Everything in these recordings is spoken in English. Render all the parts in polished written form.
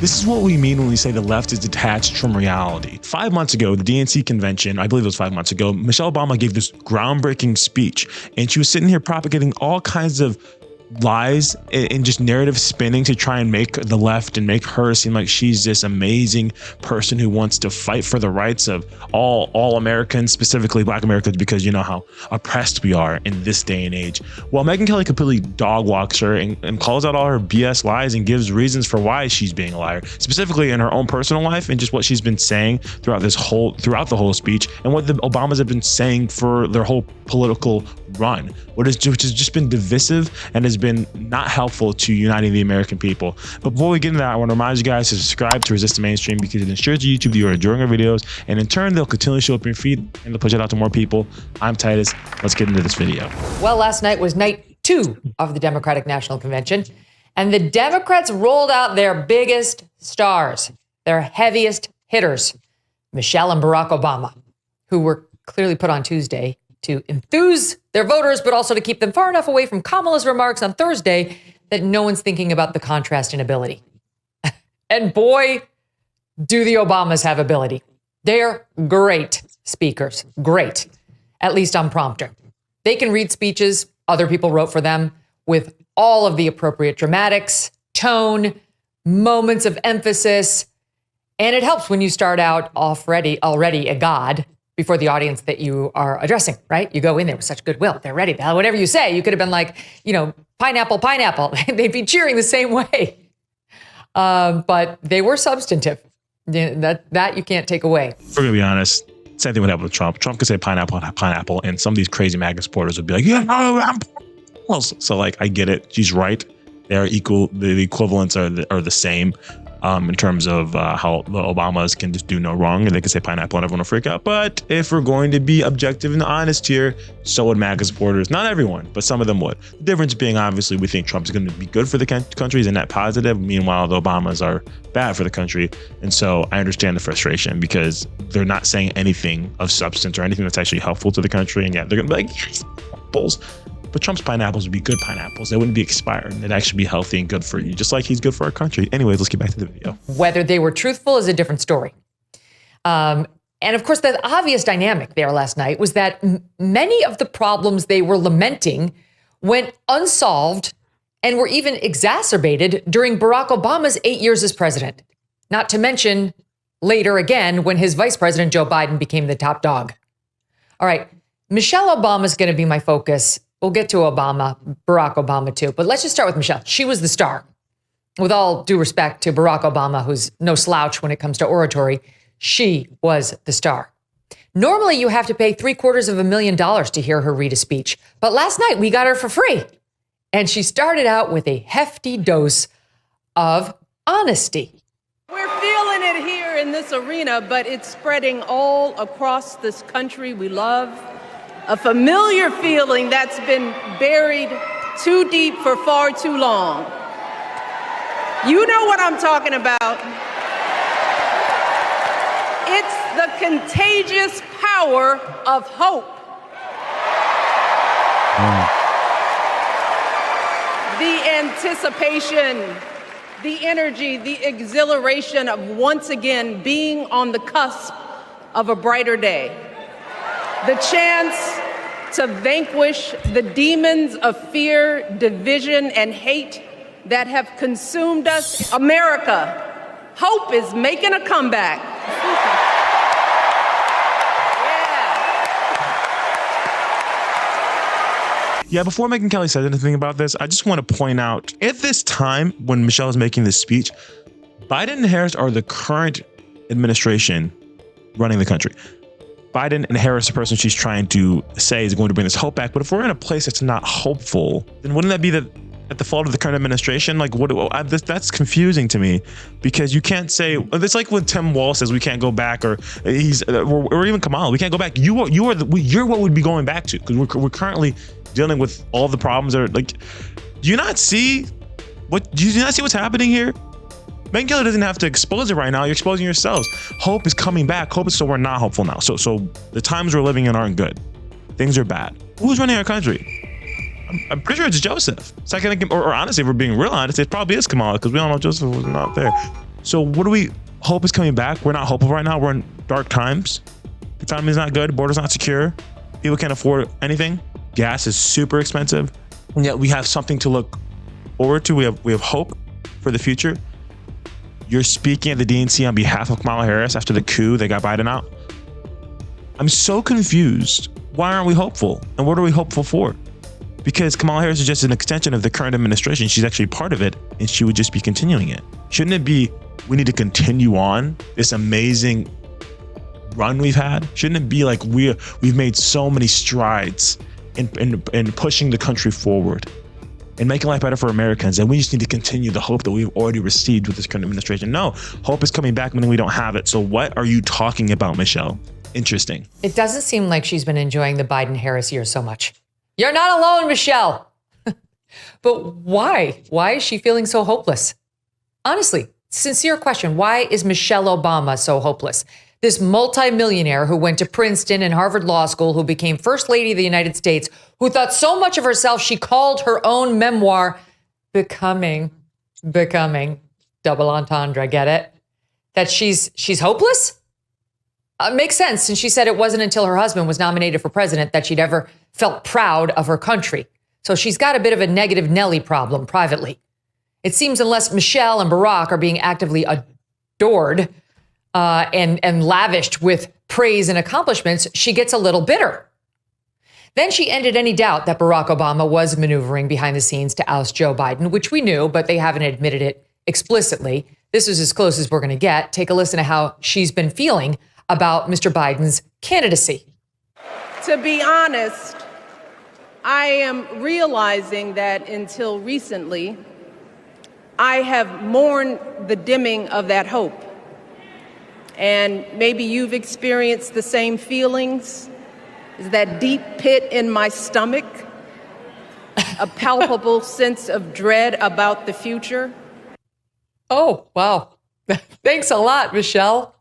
This is what we mean when we say the left is detached from reality. 5 months ago, the DNC convention, I believe it was 5 months ago, Michelle Obama gave this groundbreaking speech, and she was sitting here propagating all kinds of lies and just narrative spinning to try and make the left and make her seem like she's this amazing person who wants to fight for the rights of all Americans, specifically Black Americans, because you know how oppressed we are in this day and age. Well, Megyn Kelly completely dog walks her and calls out all her BS lies and gives reasons for why she's being a liar, specifically in her own personal life and just what she's been saying throughout the whole speech and what the Obamas have been saying for their whole political run, which has just been divisive and has been not helpful to uniting the American people. But before we get into that, I want to remind you guys to subscribe to Resist the Mainstream, because it ensures YouTube that you are enjoying our videos, and in turn they'll continually show up in your feed and they'll push it out to more people. I'm Titus. Let's get into this video. Well, last night was night 2 of the Democratic National Convention, and the Democrats rolled out their biggest stars, their heaviest hitters, Michelle and Barack Obama, who were clearly put on Tuesday to enthuse their voters, but also to keep them far enough away from Kamala's remarks on Thursday that no one's thinking about the contrast in ability. And boy, do the Obamas have ability. They're great speakers, great, at least on prompter. They can read speeches other people wrote for them with all of the appropriate dramatics, tone, moments of emphasis, and it helps when you start out already a god before the audience that you are addressing, right? You go in there with such goodwill. They're ready. Whatever you say, you could have been like, pineapple, pineapple. They'd be cheering the same way. But they were substantive. That you can't take away. We're going to be honest. Same thing would happen with Trump. Trump could say pineapple, pineapple, and some of these crazy MAGA supporters would be like, yeah, no, I'm... So like, I get it. She's right. They're equal. The equivalents are the same. In terms of how the Obamas can just do no wrong and they can say pineapple and everyone will freak out. But if we're going to be objective and honest here, so would MAGA supporters. Not everyone, but some of them would. The difference being, obviously, we think Trump's going to be good for the country, is a net positive. Meanwhile, the Obamas are bad for the country. And so I understand the frustration because they're not saying anything of substance or anything that's actually helpful to the country. And yet they're going to be like, yes, apples. But Trump's pineapples would be good pineapples. They wouldn't be expired. They'd actually be healthy and good for you, just like he's good for our country. Anyways, let's get back to the video. Whether they were truthful is a different story. And of course, the obvious dynamic there last night was that many of the problems they were lamenting went unsolved and were even exacerbated during Barack Obama's 8 years as president. Not to mention later again when his vice president, Joe Biden, became the top dog. All right, Michelle Obama is going to be my focus. We'll get to Barack Obama too, but let's just start with Michelle. She was the star. With all due respect to Barack Obama, who's no slouch when it comes to oratory, she was the star. Normally, you have to pay $750,000 to hear her read a speech, but last night we got her for free. And she started out with a hefty dose of honesty. We're feeling it here in this arena, but it's spreading all across this country we love. A familiar feeling that's been buried too deep for far too long. You know what I'm talking about. It's the contagious power of hope. The anticipation, the energy, the exhilaration of once again being on the cusp of a brighter day. The chance to vanquish the demons of fear, division, and hate that have consumed us. America, hope is making a comeback. Yeah, before Megyn Kelly says anything about this, I just want to point out, at this time when Michelle is making this speech, Biden and Harris are the current administration running the country. Biden and Harris, the person she's trying to say is going to bring this hope back. But if we're in a place that's not hopeful, then wouldn't that be at the fault of the current administration? Like, that's confusing to me, because you can't say, it's like when Tim Walz says we can't go back, or or even Kamala, we can't go back. You're what we'd be going back to, because we're currently dealing with all the problems that are like. Do you not see what's happening here? Megyn Kelly doesn't have to expose it right now. You're exposing yourselves. Hope is coming back. Hope is, so we're not hopeful now. So the times we're living in aren't good. Things are bad. Who's running our country? I'm pretty sure it's Joseph. Second, or honestly, if we're being real honest, it probably is Kamala, because we all know Joseph was not there. So hope is coming back. We're not hopeful right now. We're in dark times. The economy is not good. Border's not secure. People can't afford anything. Gas is super expensive. And yet we have something to look forward to. We have hope for the future. You're speaking at the DNC on behalf of Kamala Harris after the coup that got Biden out. I'm so confused. Why aren't we hopeful? And what are we hopeful for? Because Kamala Harris is just an extension of the current administration. She's actually part of it, and she would just be continuing it. Shouldn't it be, we need to continue on this amazing run we've had? Shouldn't it be like we've made so many strides in pushing the country forward and making life better for Americans, and we just need to continue the hope that we've already received with this current administration? No, hope is coming back when we don't have it. So what are you talking about, Michelle? Interesting. It doesn't seem like she's been enjoying the Biden-Harris year so much. You're not alone, Michelle. But why? Why is she feeling so hopeless? Honestly, sincere question. Why is Michelle Obama so hopeless? This multimillionaire who went to Princeton and Harvard Law School, who became First Lady of the United States, who thought so much of herself, she called her own memoir, Becoming, double entendre, get it? That she's hopeless? Makes sense, since she said it wasn't until her husband was nominated for president that she'd ever felt proud of her country. So she's got a bit of a negative Nelly problem privately. It seems unless Michelle and Barack are being actively adored and lavished with praise and accomplishments, she gets a little bitter. Then she ended any doubt that Barack Obama was maneuvering behind the scenes to oust Joe Biden, which we knew, but they haven't admitted it explicitly. This is as close as we're going to get. Take a listen to how she's been feeling about Mr. Biden's candidacy. To be honest, I am realizing that until recently, I have mourned the dimming of that hope. And maybe you've experienced the same feelings. Is that deep pit in my stomach, a palpable sense of dread about the future? Oh, wow. Thanks a lot, Michelle.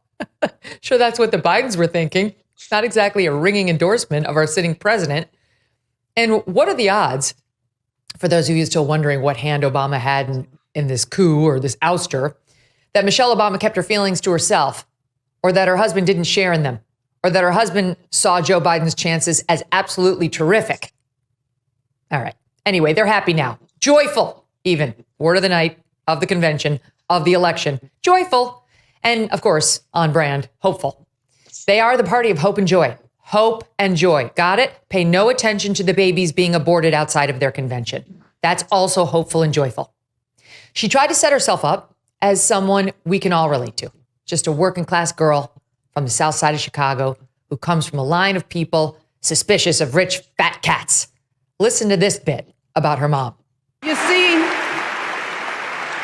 Sure, that's what the Bidens were thinking. Not exactly a ringing endorsement of our sitting president. And what are the odds, for those of you still wondering what hand Obama had in this coup or this ouster, that Michelle Obama kept her feelings to herself, or that her husband didn't share in them, or that her husband saw Joe Biden's chances as absolutely terrific? All right. Anyway, they're happy now. Joyful, even. Word of the night, of the convention, of the election. Joyful. And of course, on brand, hopeful. They are the party of hope and joy. Hope and joy. Got it? Pay no attention to the babies being aborted outside of their convention. That's also hopeful and joyful. She tried to set herself up as someone we can all relate to. Just a working class girl from the south side of Chicago who comes from a line of people suspicious of rich fat cats. Listen to this bit about her mom. You see,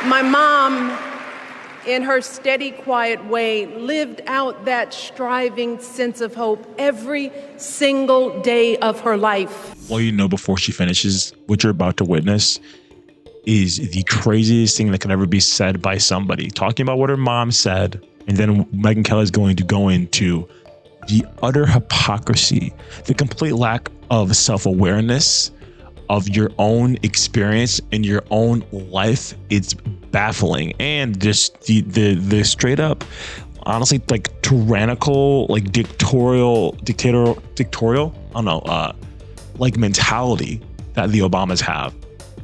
my mom, in her steady, quiet way, lived out that striving sense of hope every single day of her life. Well, you know, before she finishes, what you're about to witness is the craziest thing that could ever be said by somebody. Talking about what her mom said, and then Megyn Kelly is going to go into the utter hypocrisy, the complete lack of self-awareness of your own experience in your own life. It's baffling. And just the straight up, honestly, like tyrannical, like dictatorial, I don't know, like mentality that the Obamas have.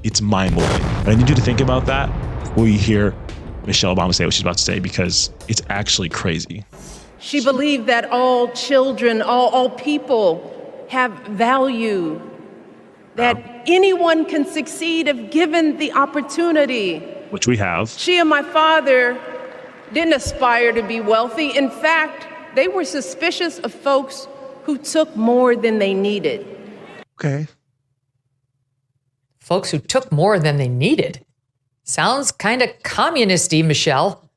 It's mind-blowing. And I need you to think about that before you hear Michelle Obama say what she's about to say, because it's actually crazy. She believed that all children, all people have value, that anyone can succeed if given the opportunity. Which we have. She and my father didn't aspire to be wealthy. In fact, they were suspicious of folks who took more than they needed. Okay. Folks who took more than they needed. Sounds kind of communist-y, Michelle.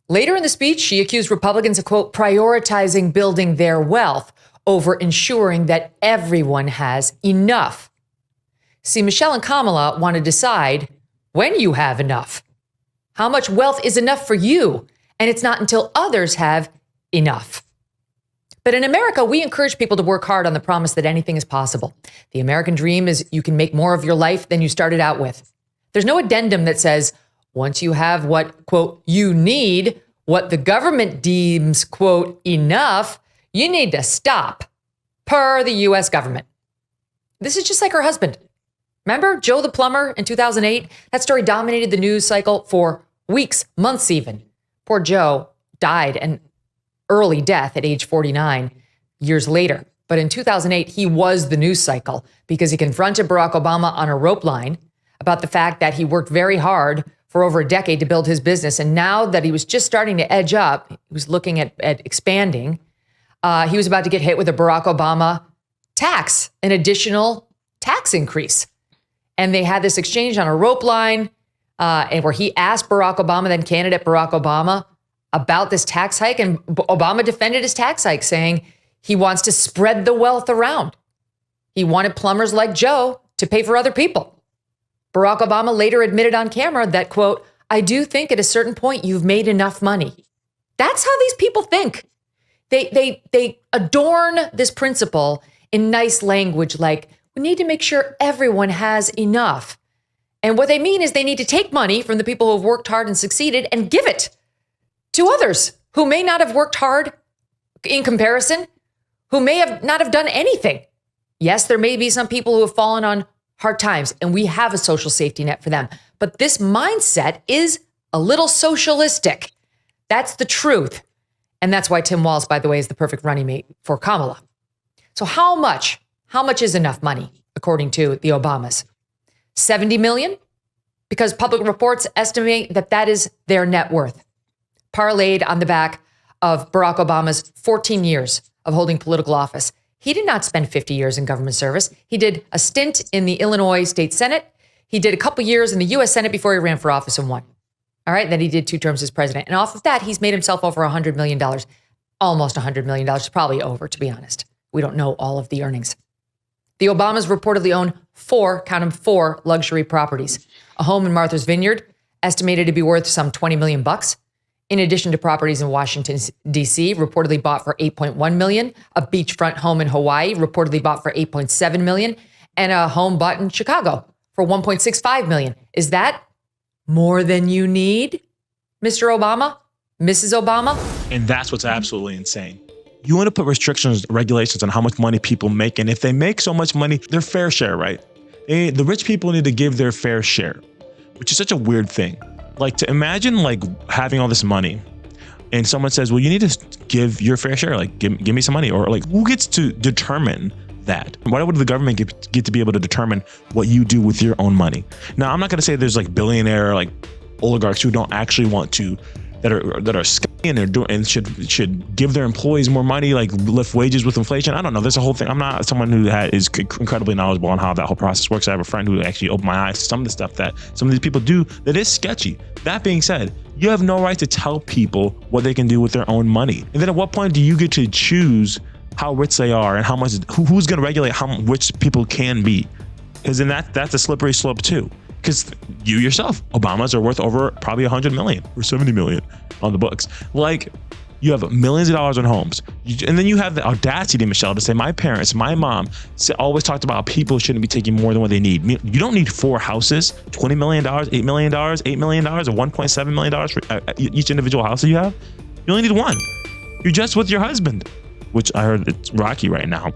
Later in the speech, she accused Republicans of, quote, prioritizing building their wealth over ensuring that everyone has enough. See, Michelle and Kamala want to decide when you have enough. How much wealth is enough for you? And it's not until others have enough. But in America, we encourage people to work hard on the promise that anything is possible. The American dream is you can make more of your life than you started out with. There's no addendum that says, once you have what, quote, you need, what the government deems, quote, enough, you need to stop, per the U.S. government. This is just like her husband. Remember Joe the plumber in 2008? That story dominated the news cycle for weeks, months even. Poor Joe died an early death at age 49 years later. But in 2008, he was the news cycle because he confronted Barack Obama on a rope line about the fact that he worked very hard for over a decade to build his business. And now that he was just starting to edge up, he was looking at expanding, he was about to get hit with a Barack Obama tax, an additional tax increase. And they had this exchange on a rope line and where he asked Barack Obama, then candidate Barack Obama, about this tax hike. And Obama defended his tax hike, saying he wants to spread the wealth around. He wanted plumbers like Joe to pay for other people. Barack Obama later admitted on camera that, quote, I do think at a certain point you've made enough money. That's how these people think. They adorn this principle in nice language like, we need to make sure everyone has enough. And what they mean is they need to take money from the people who have worked hard and succeeded and give it to others who may not have worked hard in comparison, who may have not have done anything. Yes, there may be some people who have fallen on hard times, and we have a social safety net for them. But this mindset is a little socialistic. That's the truth. And that's why Tim Walz, by the way, is the perfect running mate for Kamala. So how much is enough money, according to the Obamas? 70 million? Because public reports estimate that that is their net worth, parlayed on the back of Barack Obama's 14 years of holding political office. He did not spend 50 years in government service. He did a stint in the Illinois State Senate. He did a couple years in the U.S. Senate before he ran for office and won. All right. Then he did 2 terms as president. And off of that, he's made himself over $100 million, almost $100 million, probably over, to be honest. We don't know all of the earnings. The Obamas reportedly own 4 luxury properties. A home in Martha's Vineyard, estimated to be worth some $20 million bucks. In addition to properties in Washington, D.C., reportedly bought for $8.1 million, a beachfront home in Hawaii, reportedly bought for $8.7 million, and a home bought in Chicago for $1.65 million. Is that more than you need, Mr. Obama, Mrs. Obama? And that's what's absolutely insane. You want to put restrictions, regulations on how much money people make. And if they make so much money, their fair share, right? The rich people need to give their fair share, which is such a weird thing. Like, to imagine like having all this money and someone says, well, you need to give your fair share, like give me some money, or like who gets to determine that? Why would the government get to be able to determine what you do with your own money? Now, I'm not going to say there's like billionaire, like oligarchs who don't actually want to, that are scummy and they're doing and should give their employees more money, like lift wages with inflation. I don't know. There's a whole thing. I'm not someone who is incredibly knowledgeable on how that whole process works. I have a friend who actually opened my eyes to some of the stuff that some of these people do that is sketchy. That being said, you have no right to tell people what they can do with their own money. And then at what point do you get to choose how rich they are and how much, who's going to regulate how rich people can be? Because then that's a slippery slope too. Because you yourself, Obamas are worth over probably 100 million or 70 million on the books. Like, you have millions of dollars on homes. And then you have the audacity, Michelle, to say, my parents, my mom always talked about people shouldn't be taking more than what they need. You don't need 4 houses, $20 million, $8 million, $8 million, or $1.7 million for each individual house that you have. You only need 1. You're just with your husband, which I heard it's rocky right now.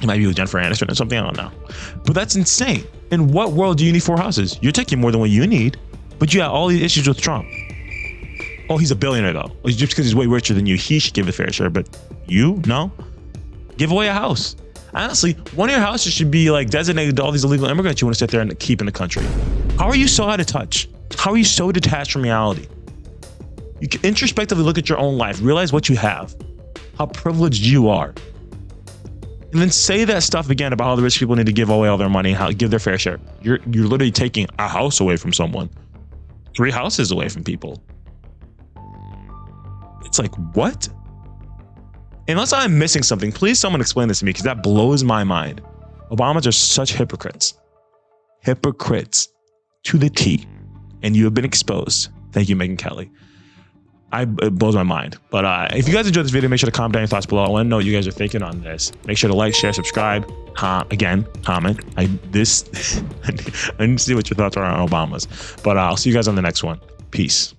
It might be with Jennifer Aniston or something, I don't know. But that's insane. In what world do you need 4 houses? You're taking more than what you need, but you have all these issues with Trump. Oh, he's a billionaire though. Just because he's way richer than you, he should give a fair share, but you, no? Give away a house. Honestly, one of your houses should be like designated to all these illegal immigrants you want to sit there and keep in the country. How are you so out of touch? How are you so detached from reality? You can introspectively look at your own life, realize what you have, how privileged you are. And then say that stuff again about how the rich people need to give away all their money, how give their fair share. You're literally taking a house away from someone, 3 houses away from people. It's like, what? Unless I'm missing something, please someone explain this to me, because that blows my mind. Obamas are such hypocrites. Hypocrites to the T. And you have been exposed. Thank you, Megyn Kelly. it blows my mind. But if you guys enjoyed this video, make sure to comment down your thoughts below. I want to know what you guys are thinking on this. Make sure to like, share, subscribe, comment. I need to see what your thoughts are on Obama's. But I'll see you guys on the next one. Peace.